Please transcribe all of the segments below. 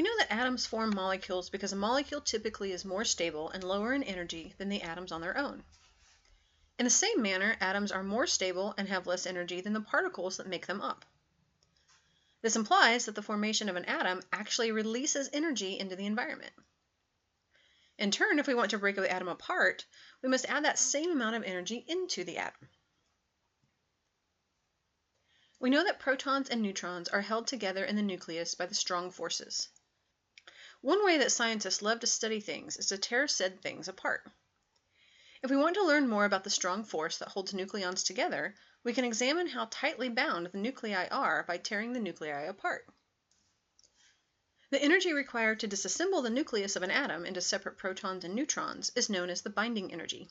We know that atoms form molecules because a molecule typically is more stable and lower in energy than the atoms on their own. In the same manner, atoms are more stable and have less energy than the particles that make them up. This implies that the formation of an atom actually releases energy into the environment. In turn, if we want to break the atom apart, we must add that same amount of energy into the atom. We know that protons and neutrons are held together in the nucleus by the strong forces. One way that scientists love to study things is to tear said things apart. If we want to learn more about the strong force that holds nucleons together, we can examine how tightly bound the nuclei are by tearing the nuclei apart. The energy required to disassemble the nucleus of an atom into separate protons and neutrons is known as the binding energy.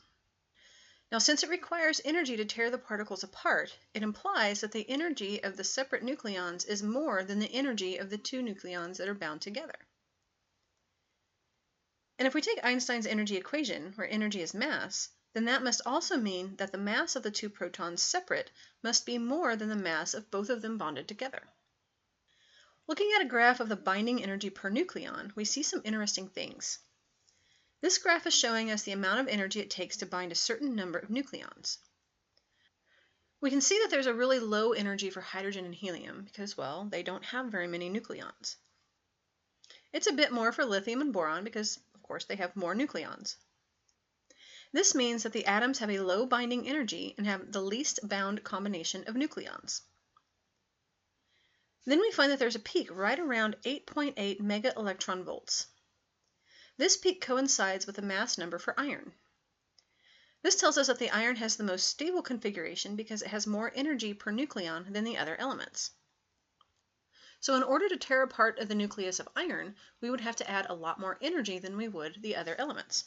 Now, since it requires energy to tear the particles apart, it implies that the energy of the separate nucleons is more than the energy of the two nucleons that are bound together. And if we take Einstein's energy equation, where energy is mass, then that must also mean that the mass of the two protons separate must be more than the mass of both of them bonded together. Looking at a graph of the binding energy per nucleon, we see some interesting things. This graph is showing us the amount of energy it takes to bind a certain number of nucleons. We can see that there's a really low energy for hydrogen and helium because, well, they don't have very many nucleons. It's a bit more for lithium and boron because, of course, they have more nucleons. This means that the atoms have a low binding energy and have the least bound combination of nucleons. Then we find that there's a peak right around 8.8 mega electron volts. This peak coincides with the mass number for iron. This tells us that the iron has the most stable configuration because it has more energy per nucleon than the other elements. So in order to tear apart the nucleus of iron, we would have to add a lot more energy than we would the other elements.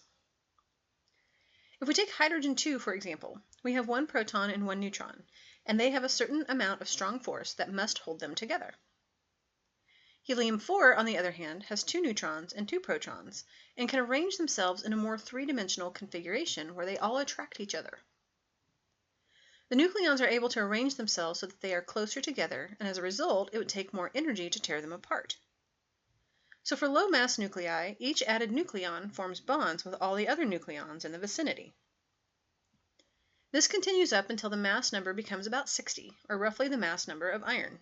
If we take hydrogen 2, for example, we have one proton and one neutron, and they have a certain amount of strong force that must hold them together. Helium 4, on the other hand, has two neutrons and two protons, and can arrange themselves in a more three-dimensional configuration where they all attract each other. The nucleons are able to arrange themselves so that they are closer together, and as a result, it would take more energy to tear them apart. So for low-mass nuclei, each added nucleon forms bonds with all the other nucleons in the vicinity. This continues up until the mass number becomes about 60, or roughly the mass number of iron.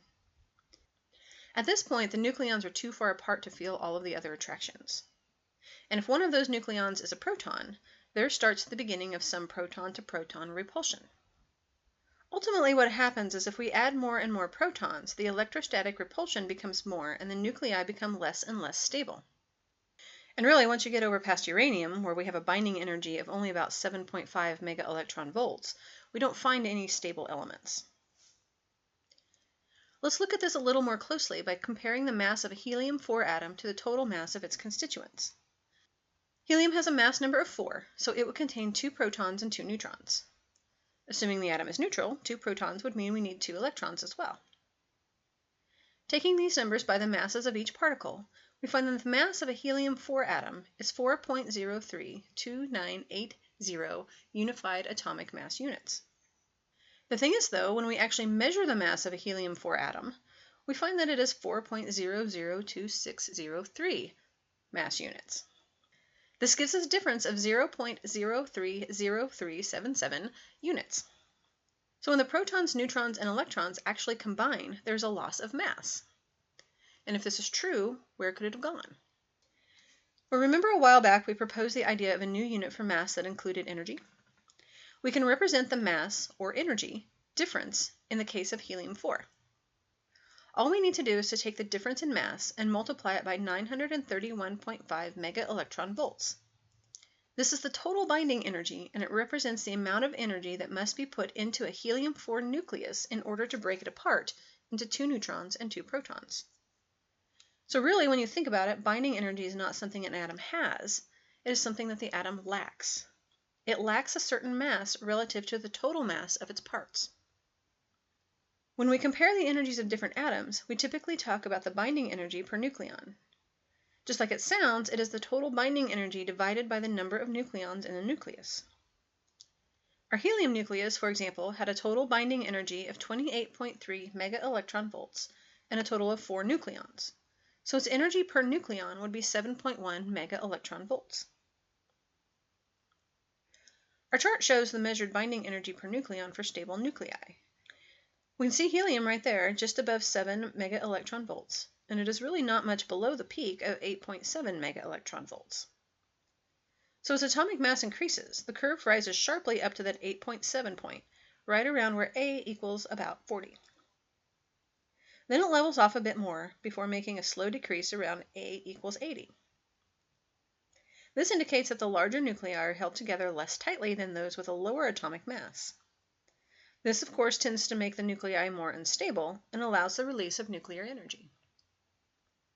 At this point, the nucleons are too far apart to feel all of the other attractions. And if one of those nucleons is a proton, there starts the beginning of some proton-to-proton repulsion. Ultimately, what happens is if we add more and more protons, the electrostatic repulsion becomes more and the nuclei become less and less stable. And really, once you get over past uranium, where we have a binding energy of only about 7.5 mega electron volts, we don't find any stable elements. Let's look at this a little more closely by comparing the mass of a helium-4 atom to the total mass of its constituents. Helium has a mass number of 4, so it would contain 2 protons and 2 neutrons. Assuming the atom is neutral, 2 protons would mean we need 2 electrons as well. Taking these numbers by the masses of each particle, we find that the mass of a helium-4 atom is 4.032980 unified atomic mass units. The thing is, though, when we actually measure the mass of a helium-4 atom, we find that it is 4.002603 mass units. This gives us a difference of 0.030377 units. So when the protons, neutrons, and electrons actually combine, there's a loss of mass. And if this is true, where could it have gone? Well, remember a while back we proposed the idea of a new unit for mass that included energy? We can represent the mass, or energy, difference in the case of helium-4. All we need to do is to take the difference in mass and multiply it by 931.5 mega electron volts. This is the total binding energy, and it represents the amount of energy that must be put into a helium-4 nucleus in order to break it apart into 2 neutrons and 2 protons. So really, when you think about it, binding energy is not something an atom has. It is something that the atom lacks. It lacks a certain mass relative to the total mass of its parts. When we compare the energies of different atoms, we typically talk about the binding energy per nucleon. Just like it sounds, it is the total binding energy divided by the number of nucleons in the nucleus. Our helium nucleus, for example, had a total binding energy of 28.3 mega electron volts and a total of 4 nucleons. So its energy per nucleon would be 7.1 mega electron volts. Our chart shows the measured binding energy per nucleon for stable nuclei. We can see helium right there, just above 7 mega electron volts, and it is really not much below the peak of 8.7 mega electron volts. So as atomic mass increases, the curve rises sharply up to that 8.7 point, right around where A equals about 40. Then it levels off a bit more before making a slow decrease around A equals 80. This indicates that the larger nuclei are held together less tightly than those with a lower atomic mass. This, of course, tends to make the nuclei more unstable and allows the release of nuclear energy.